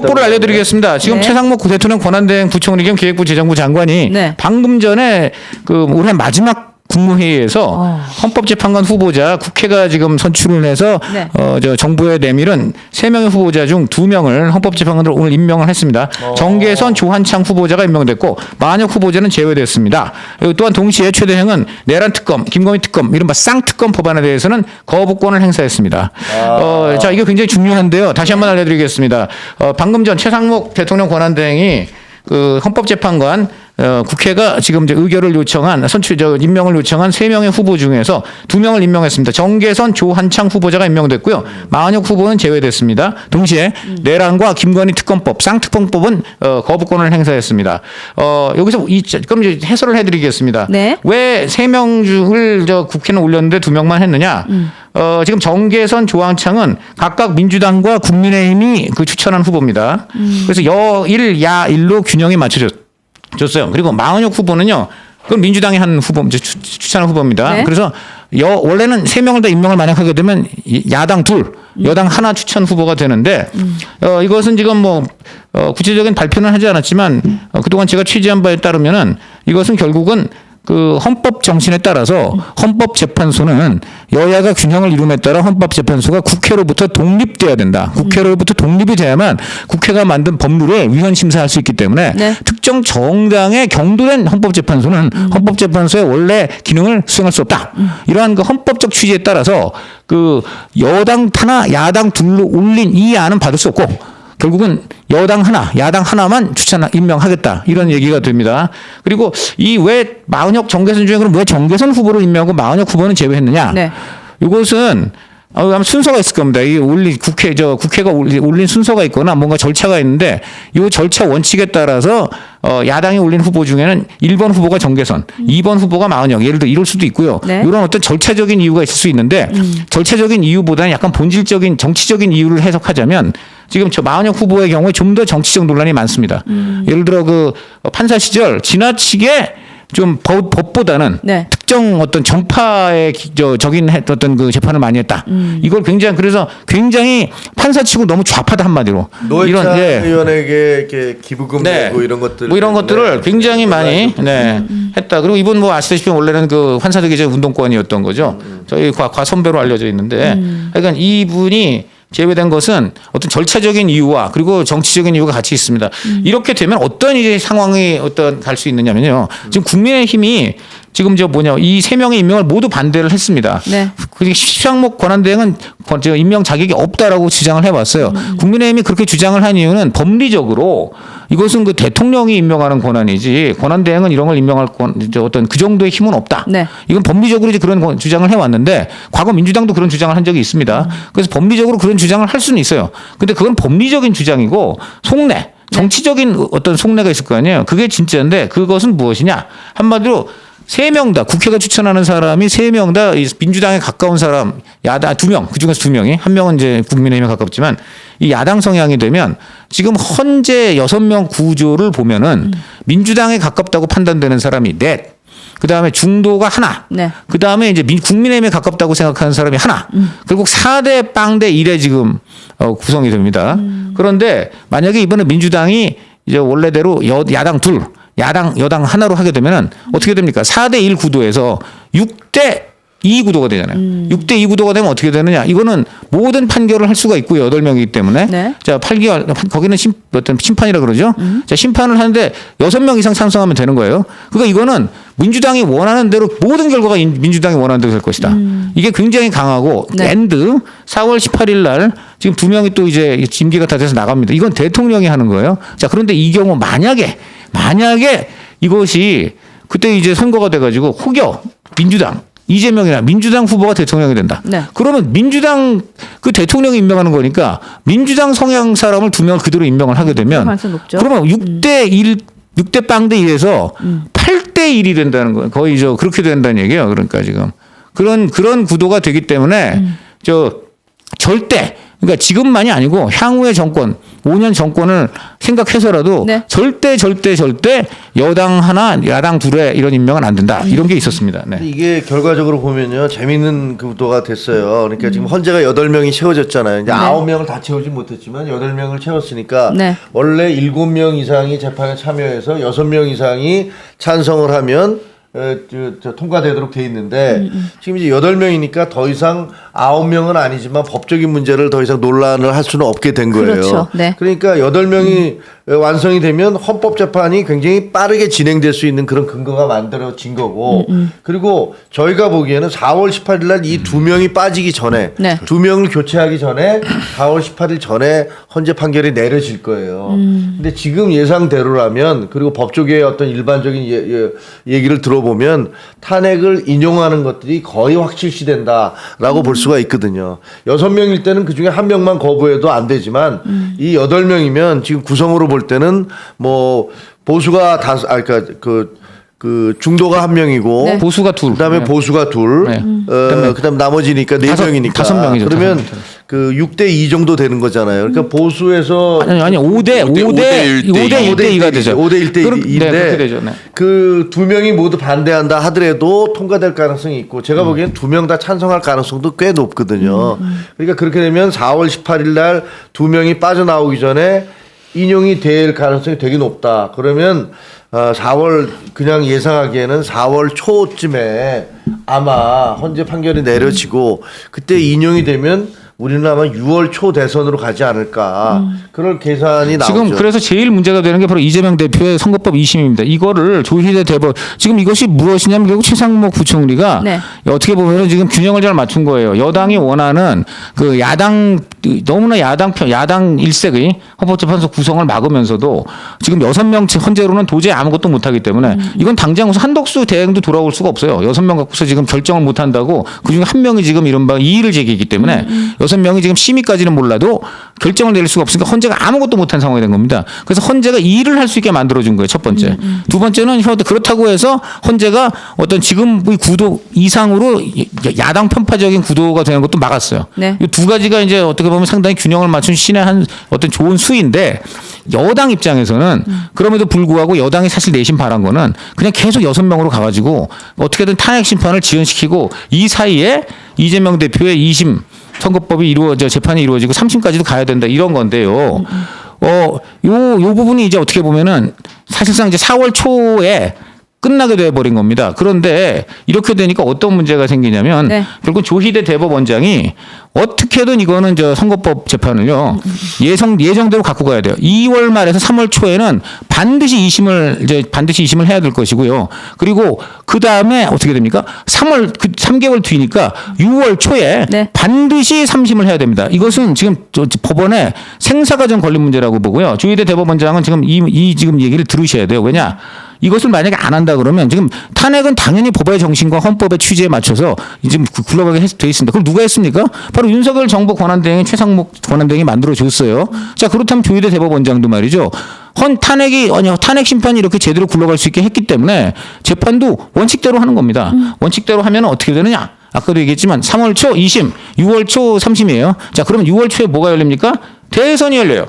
속보를 알려드리겠습니다. 지금 네. 최상목 대통령 권한대행 부총리 겸 기획부 재정부 장관이 네. 방금 전에 그 올해 마지막 국무회의에서 헌법재판관 후보자 국회가 지금 선출을 해서 네. 저 정부에 내밀은 3명의 후보자 중 2명을 헌법재판관으로 오늘 임명을 했습니다. 정계선 조한창 후보자가 임명됐고 마은혁 후보자는 제외됐습니다. 또한 동시에 최 대행은 내란 특검, 김건희 특검, 이른바 쌍특검 법안에 대해서는 거부권을 행사했습니다. 자, 이게 굉장히 중요한데요. 다시 한번 알려드리겠습니다. 방금 전 최상목 대통령 권한대행이 그 헌법재판관 국회가 지금 이제 의결을 요청한 임명을 요청한 3명의 후보 중에서 2명을 임명했습니다. 정계선 조한창 후보자가 임명됐고요. 마은혁 후보는 제외됐습니다. 동시에 내란과 김건희 특검법, 쌍특검법은 거부권을 행사했습니다. 여기서 그럼 이제 해설을 해드리겠습니다. 네. 왜 3명 중을 국회는 올렸는데 2명만 했느냐? 지금 정계선, 조한창은 각각 민주당과 국민의힘이 그 추천한 후보입니다. 그래서 여1, 야1로 균형이 맞춰졌어요. 그리고 마은혁 후보는요, 그건 민주당이 한 후보, 추천한 후보입니다. 네. 그래서 원래는 3명을 다 임명을 만약하게 되면 야당 2, 여당 1 추천 후보가 되는데, 이것은 지금 구체적인 발표는 하지 않았지만, 그동안 제가 취재한 바에 따르면은 이것은 결국은 그 헌법 정신에 따라서 헌법재판소는 여야가 균형을 이룸에 따라 헌법재판소가 국회로부터 독립돼야 된다. 국회로부터 독립이 돼야만 국회가 만든 법률을 위헌 심사할 수 있기 때문에 네. 특정 정당에 경도된 헌법재판소는 헌법재판소의 원래 기능을 수행할 수 없다. 이러한 그 헌법적 취지에 따라서 그 여당 하나, 야당 둘로 올린 이 안은 받을 수 없고 결국은 여당 하나, 야당 하나만 임명하겠다. 이런 얘기가 됩니다. 그리고 이 왜 마은혁, 정계선 중에 그럼 왜 정계선 후보를 임명하고 마은혁 후보는 제외했느냐? 네. 이것은 아마 순서가 있을 겁니다. 이 국회가 올린 순서가 있거나 뭔가 절차가 있는데 이 절차 원칙에 따라서 야당이 올린 후보 중에는 1번 후보가 정계선, 2번 후보가 마은혁, 예를 들어 이럴 수도 있고요. 네. 이런 어떤 절차적인 이유가 있을 수 있는데 절차적인 이유보다는 약간 본질적인 정치적인 이유를 해석하자면 지금 저 마은혁 후보의 경우에 좀 더 정치적 논란이 많습니다. 예를 들어 그 판사 시절 지나치게 좀 법보다는 네. 특정 어떤 정파에 적인 어떤 그 재판을 많이 했다. 이걸 그래서 굉장히 판사치고 너무 좌파다 한마디로. 노회찬 의원에게 이렇게 기부금 내고 이런 것들 이런 것들을 굉장히 많이 했다. 그리고 이분 아시다시피 원래는 그 환사대기제 운동권이었던 거죠. 저희 과선배로 알려져 있는데, 그러니까 이분이 제외된 것은 어떤 절차적인 이유와 그리고 정치적인 이유가 같이 있습니다. 이렇게 되면 어떤 이제 상황이 갈 수 있느냐면요. 지금 국민의힘이 지금 이 3명의 임명을 모두 반대를 했습니다. 네. 최상목 권한대행은 임명 자격이 없다라고 주장을 해왔어요. 국민의힘이 그렇게 주장을 한 이유는 법리적으로 이것은 그 대통령이 임명하는 권한이지 권한대행은 이런 걸 임명할 어떤 그 정도의 힘은 없다. 네. 이건 법리적으로 이제 그런 주장을 해왔는데 과거 민주당도 그런 주장을 한 적이 있습니다. 그래서 법리적으로 그런 주장을 할 수는 있어요. 근데 그건 법리적인 주장이고 속내, 정치적인 어떤 속내가 있을 거 아니에요. 그게 진짜인데 그것은 무엇이냐? 한마디로 3명 다 국회가 추천하는 사람이 3명 다 민주당에 가까운 사람, 야당 2명, 그중에서 2명이, 1명은 이제 국민의힘에 가깝지만 이 야당 성향이 되면 지금 현재 6명 구조를 보면은 민주당에 가깝다고 판단되는 사람이 4, 그 다음에 중도가 1, 네. 그 다음에 이제 국민의힘에 가깝다고 생각하는 사람이 1, 결국 4대 빵대 1에 지금 구성이 됩니다. 그런데 만약에 이번에 민주당이 이제 원래대로 야당 2, 여당 하나로 하게 되면은 어떻게 됩니까? 4대 1 구도에서 6대 2 구도가 되잖아요. 6대 2 구도가 되면 어떻게 되느냐? 이거는 모든 판결을 할 수가 있고요. 8명이기 때문에. 네. 자, 8개월, 거기는 어떤 심판이라 그러죠. 자, 심판을 하는데 6명 이상 찬성하면 되는 거예요. 그러니까 이거는 민주당이 원하는 대로 모든 결과가 민주당이 원하는 대로 될 것이다. 이게 굉장히 강하고 네. 엔드 4월 18일 날 지금 2명이 또 이제 임기가 다 돼서 나갑니다. 이건 대통령이 하는 거예요. 자, 그런데 이 경우 만약에 이것이 그때 이제 선거가 돼가지고 혹여 민주당 이재명이나 민주당 후보가 대통령이 된다. 네. 그러면 민주당 그 대통령이 임명하는 거니까 민주당 성향 사람을 2명을 그대로 임명을 하게 되면 가능성이 높죠. 그러면 6대 빵대 1에서 8대 1이 된다는 거예요. 거의 그렇게 된다는 얘기예요. 그러니까 지금 그런 구도가 되기 때문에 절대 그러니까 지금만이 아니고 향후의 정권 5년 정권을 생각해서라도 네. 절대 여당 하나 야당 둘에 이런 임명은 안 된다. 이런 게 있었습니다. 네. 이게 결과적으로 보면요 재미있는 구도가 됐어요. 그러니까 지금 헌재가 8명이 채워졌잖아요. 이제 9명을 다 채우지 못했지만 8명을 채웠으니까 네. 원래 7명 이상이 재판에 참여해서 6명 이상이 찬성을 하면 통과되도록 돼 있는데 지금 이제 8명이니까 더 이상 9명은 아니지만 법적인 문제를 더 이상 논란을 할 수는 없게 된 거예요. 그렇죠. 네. 그러니까 8명이 완성이 되면 헌법재판이 굉장히 빠르게 진행될 수 있는 그런 근거가 만들어진 거고 그리고 저희가 보기에는 4월 18일 날 이 2명이 빠지기 전에 네. 2명을 교체하기 전에 4월 18일 전에 헌재 판결이 내려질 거예요. 근데 지금 예상대로라면 그리고 법조계의 어떤 일반적인 얘기를 들어보면 탄핵을 인용하는 것들이 거의 확실시된다라고 볼 수가 있거든요. 6명일 때는 그중에 1명만 거부해도 안 되지만 이 8명이면 지금 구성으로 볼 때는 뭐 보수가 그러니까 그 중도가 1명이고 네. 보수가 둘. 그다음에 네. 보수가 둘, 네. 그다음 나머지니까 4명이니까 5명이죠. 그러면 그 6대2 정도 되는 거잖아요. 그러니까 보수에서 아니 5대 1대2가 되죠. 5대 1대 2인데 네, 그렇게 되죠. 네. 그 2명이 모두 반대한다 하더라도 통과될 가능성이 있고 제가 보기엔 2명 다 찬성할 가능성도 꽤 높거든요. 그러니까 그렇게 되면 4월 18일 날 2명이 빠져나오기 전에 인용이 될 가능성이 되게 높다. 그러면 4월 그냥 예상하기에는 4월 초쯤에 아마 헌재 판결이 내려지고 그때 인용이 되면 우리는 아마 6월 초 대선으로 가지 않을까 그럴 계산이 나오죠. 지금 그래서 제일 문제가 되는 게 바로 이재명 대표의 선거법 2심입니다. 이거를 조희대 대법 지금 이것이 무엇이냐면 결국 최상목 부총리가 네. 어떻게 보면은 지금 균형을 잘 맞춘 거예요. 여당이 원하는 그 야당 너무나 야당 일색의 헌법재판소 구성을 막으면서도 지금 6명 헌재로는 도저히 아무것도 못하기 때문에 이건 당장 무슨 한덕수 대행도 돌아올 수가 없어요. 6명 갖고서 지금 결정을 못한다고 그중에 1명이 지금 이른바 이의를 제기했기 때문에 6명이 지금 심의까지는 몰라도 결정을 내릴 수가 없으니까 헌재가 아무것도 못한 상황이 된 겁니다. 그래서 헌재가 이의를 할 수 있게 만들어준 거예요. 첫 번째. 두 번째는 그렇다고 해서 헌재가 어떤 지금의 구도 이상으로 야당 편파적인 구도가 되는 것도 막았어요. 네. 이 두 가지가 이제 어떻게 보면 상당히 균형을 맞춘 신의 한 어떤 좋은 수인데 여당 입장에서는 그럼에도 불구하고 여당이 사실 내심 바란 거는 그냥 계속 6명으로 가가지고 어떻게든 탄핵 심판을 지연시키고 이 사이에 이재명 대표의 2심 선거법이 재판이 이루어지고 3심까지도 가야 된다 이런 건데요. 요 부분이 이제 어떻게 보면은 사실상 이제 4월 초에 끝나게 돼버린 겁니다. 그런데 이렇게 되니까 어떤 문제가 생기냐면 네. 결국 조희대 대법원장이 어떻게든 이거는 선거법 재판을요 예정대로 갖고 가야 돼요. 2월 말에서 3월 초에는 반드시 2심을 해야 될 것이고요. 그리고 그 다음에 어떻게 됩니까? 3개월 뒤니까 6월 초에 네. 반드시 3심을 해야 됩니다. 이것은 지금 법원에 생사가 좀 걸린 문제라고 보고요. 조희대 대법원장은 지금 지금 얘기를 들으셔야 돼요. 왜냐? 이것을 만약에 안 한다 그러면 지금 탄핵은 당연히 법의 정신과 헌법의 취지에 맞춰서 지금 굴러가게 돼 있습니다. 그걸 누가 했습니까? 바로 윤석열 정부 권한대행인 최상목 권한대행이 만들어줬어요. 자, 그렇다면 조희대 대법원장도 말이죠. 탄핵 심판이 이렇게 제대로 굴러갈 수 있게 했기 때문에 재판도 원칙대로 하는 겁니다. 원칙대로 하면 어떻게 되느냐? 아까도 얘기했지만 3월 초 2심, 6월 초 3심이에요. 자, 그러면 6월 초에 뭐가 열립니까? 대선이 열려요.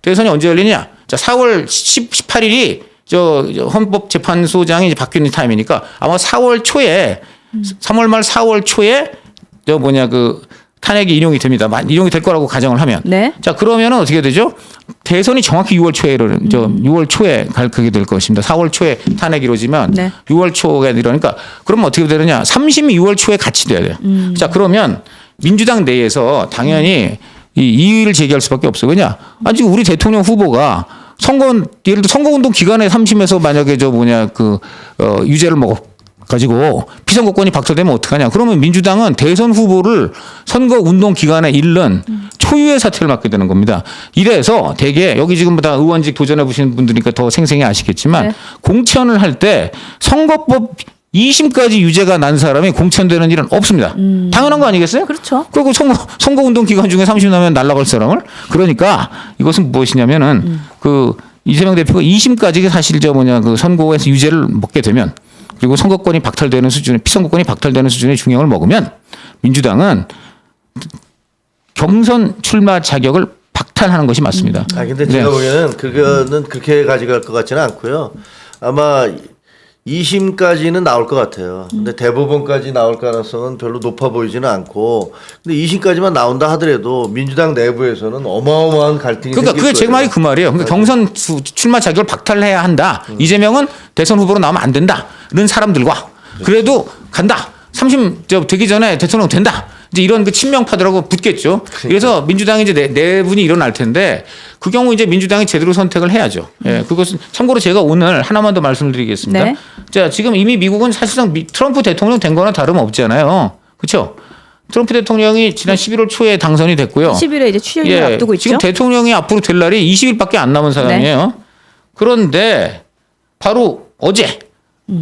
대선이 언제 열리냐? 자, 4월 18일이 헌법재판소장이 이제 바뀌는 타임이니까 아마 3월 말 4월 초에 탄핵이 인용이 됩니다. 인용이 될 거라고 가정을 하면. 네. 자, 그러면은 어떻게 되죠? 대선이 정확히 6월 초에 가게 될 것입니다. 4월 초에 탄핵이 이루어지면 네. 6월 초가 이러니까 그러면 어떻게 되느냐? 3심이 6월 초에 같이 돼야 돼요. 자, 그러면 민주당 내에서 당연히 이의를 제기할 수밖에 없어요. 왜냐? 아직 우리 대통령 후보가 예를 들어 선거운동 기간에 3심에서 만약에 유죄를 먹어가지고 피선거권이 박탈되면 어떡하냐. 그러면 민주당은 대선 후보를 선거운동 기간에 잃는 초유의 사태를 맞게 되는 겁니다. 이래서 대개 여기 지금 다 의원직 도전해 보시는 분들이니까 더 생생히 아시겠지만 네. 공천을 할 때 선거법 2심까지 유죄가 난 사람이 공천되는 일은 없습니다. 당연한 거 아니겠어요? 그렇죠. 그리고 선거운동 기간 중에 3심 나면 날아갈 사람을. 그러니까 이것은 무엇이냐면은 이재명 대표가 2심까지 사실 선거에서 유죄를 먹게 되면 그리고 선거권이 박탈되는 수준의 피선거권이 박탈되는 수준의 중형을 먹으면 민주당은 경선 출마 자격을 박탈하는 것이 맞습니다. 근데 제가 보기에는 그거는 그렇게 가져갈 것 같지는 않고요. 아마 2심까지는 나올 것 같아요. 근데 대법원까지 나올 가능성은 별로 높아 보이지는 않고, 근데 2심까지만 나온다 하더라도 민주당 내부에서는 어마어마한 갈등이 그러니까 생길 그게 제 거예요. 말이 그 말이에요. 그러니까 경선 출마 자격을 박탈해야 한다. 이재명은 대선 후보로 나오면 안 된다. 이런 사람들과 그래도 간다. 30 되기 전에 대통령 된다. 이제 이런 그 친명파들하고 붙겠죠. 그래서 민주당이 이제 내분이 일어날 텐데 그 경우 이제 민주당이 제대로 선택을 해야죠. 예, 그것은 참고로 제가 오늘 하나만 더 말씀을 드리겠습니다. 네. 자, 지금 이미 미국은 사실상 트럼프 대통령 된 거나 다름없잖아요. 그렇죠? 트럼프 대통령이 지난 11월 초에 당선이 됐고요. 10일에 이제 취임을 앞두고 있죠. 지금 대통령이 앞으로 될 날이 20일밖에 안 남은 사람이에요. 그런데 바로 어제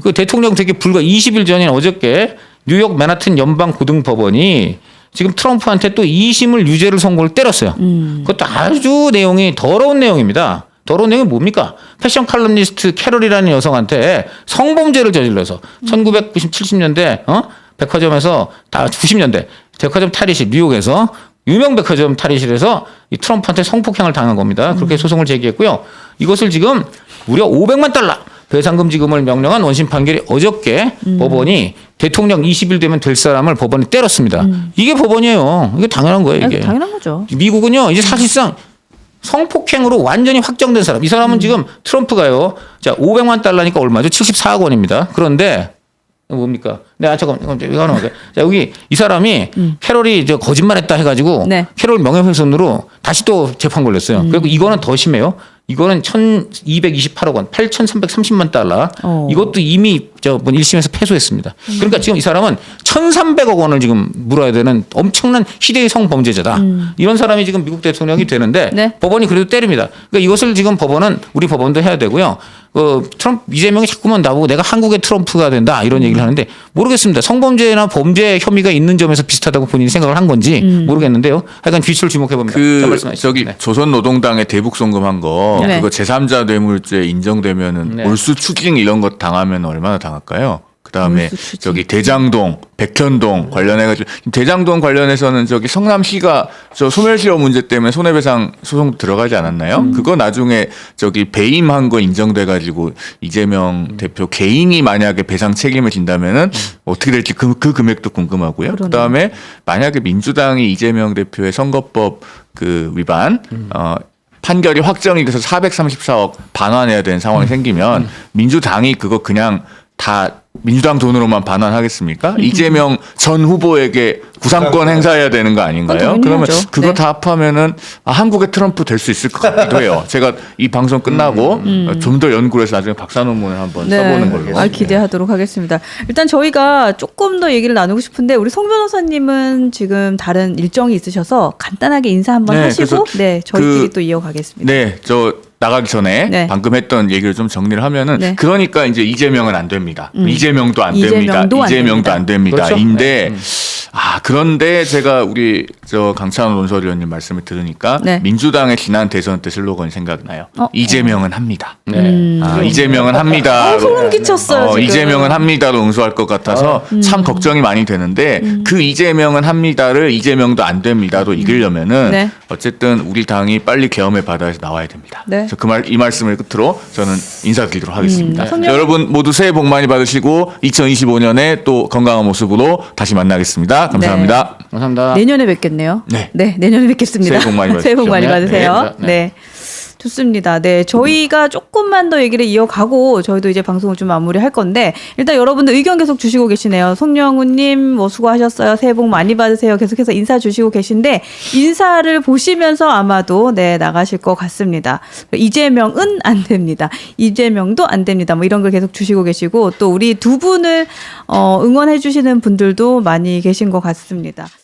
그 대통령 되기 불과 20일 전인 어저께 뉴욕 맨하튼 연방고등법원이 지금 트럼프한테 또 2심을 유죄를 선고를 때렸어요. 그것도 아주 내용이 더러운 내용입니다. 더러운 내용이 뭡니까? 패션 칼럼니스트 캐럴이라는 여성한테 성범죄를 저질러서 1970년대 백화점에서 다 90년대 백화점 탈의실 뉴욕에서 유명 백화점 탈의실에서 이 트럼프한테 성폭행을 당한 겁니다. 그렇게 소송을 제기했고요. 이것을 지금 무려 500만 달러 배상금 지급을 명령한 원심 판결이 어저께 법원이 대통령 20일 되면 될 사람을 법원이 때렸습니다. 이게 법원이에요. 이게 당연한 거예요. 이게. 당연한 거죠. 미국은요 이제 사실상 성폭행으로 완전히 확정된 사람. 이 사람은 지금 트럼프가요. 자 500만 달러니까 얼마죠? 74억 원입니다. 그런데 뭡니까? 네, 잠깐만, 이거 하나 자, 여기 이 사람이 캐럴이 거짓말했다 해가지고 네. 캐럴 명예훼손으로 다시 또 재판 걸렸어요. 그리고 이거는 더 심해요. 이거는 1,228억 원, 8,330만 달러. 이것도 이미 1심에서 패소했습니다. 그러니까 지금 이 사람은 1,300억 원을 지금 물어야 되는 엄청난 희대의 성범죄자다. 이런 사람이 지금 미국 대통령이 되는데 네. 법원이 그래도 때립니다. 그러니까 이것을 지금 법원은 우리 법원도 해야 되고요. 이재명이 자꾸만 나보고 내가 한국의 트럼프가 된다 이런 얘기를 하는데 모르겠습니다. 성범죄나 범죄 혐의가 있는 점에서 비슷하다고 본인이 생각을 한 건지 모르겠는데요. 하여간 뒤를 주목해 봅니다. 저기 조선노동당에 대북 송금한 거 네. 그거 제3자 뇌물죄 인정되면은 네. 몰수 추징 이런 거 당하면 얼마나 당할까요? 그다음에 몰수 추징. 저기 대장동, 백현동 관련해가지고 대장동 관련해서는 저기 성남시가 저 소멸시효 문제 때문에 손해배상 소송 들어가지 않았나요? 그거 나중에 저기 배임한 거 인정돼가지고 이재명 대표 개인이 만약에 배상 책임을 진다면은 어떻게 될지 그 금액도 궁금하고요. 그러네요. 그다음에 만약에 민주당이 이재명 대표의 선거법 그 위반 판결이 확정이 돼서 434억 반환해야 되는 상황이 생기면 민주당이 그거 그냥 다 민주당 돈으로만 반환하겠습니까? 이재명 전 후보에게 구상권 행사해야 되는 거 아닌가요? 그건 그러면 당연하죠. 그거 네. 다 합하면은 한국의 트럼프 될 수 있을 것 같기도 해요. 제가 이 방송 끝나고 좀 더 연구를 해서 나중에 박사 논문을 한번 써보는 걸로. 기대하도록 하겠습니다. 일단 저희가 조금 더 얘기를 나누고 싶은데 우리 송 변호사님은 지금 다른 일정이 있으셔서 간단하게 인사 한번 네, 하시고 그래서 네 저희끼리 또 이어가겠습니다. 네, 저 나가기 전에 네. 방금 했던 얘기를 좀 정리를 하면은 네. 그러니까 이제 이재명은 안 됩니다. 이재명도 안 됩니다. 이재명도 안 이재명도 안 됩니다. 그렇죠? 인데 그런데 제가 우리 저 강찬원 논설위원님 말씀을 들으니까 네. 민주당의 지난 대선 때 슬로건이 생각나요. 이재명은 합니다. 네. 이재명은 합니다. 소름 끼쳤어요. 지금. 이재명은 합니다로 응수할 것 같아서 참 걱정이 많이 되는데 그 이재명은 합니다를 이재명도 안 됩니다로 이기려면은 네. 어쨌든 우리 당이 빨리 계엄의 바다에서 나와야 됩니다. 네. 그래서 이 말씀을 끝으로 저는 인사드리도록 하겠습니다. 성명- 여러분 모두 새해 복 많이 받으시고 2025년에 또 건강한 모습으로 다시 만나겠습니다. 감사합니다. 감사합니다. 내년에 뵙겠네요. 네. 내년에 뵙겠습니다. 새해 복 많이 새해 복 많이 받으십시오. 받으세요. 네. 네. 좋습니다. 네, 저희가 조금만 더 얘기를 이어가고 저희도 이제 방송을 좀 마무리할 건데 일단 여러분들 의견 계속 주시고 계시네요. 송영우님 뭐 수고하셨어요. 새해 복 많이 받으세요. 계속해서 인사 주시고 계신데 인사를 보시면서 아마도 네 나가실 것 같습니다. 이재명은 안 됩니다. 이재명도 안 됩니다. 뭐 이런 걸 계속 주시고 계시고 또 우리 두 분을 응원해 주시는 분들도 많이 계신 것 같습니다.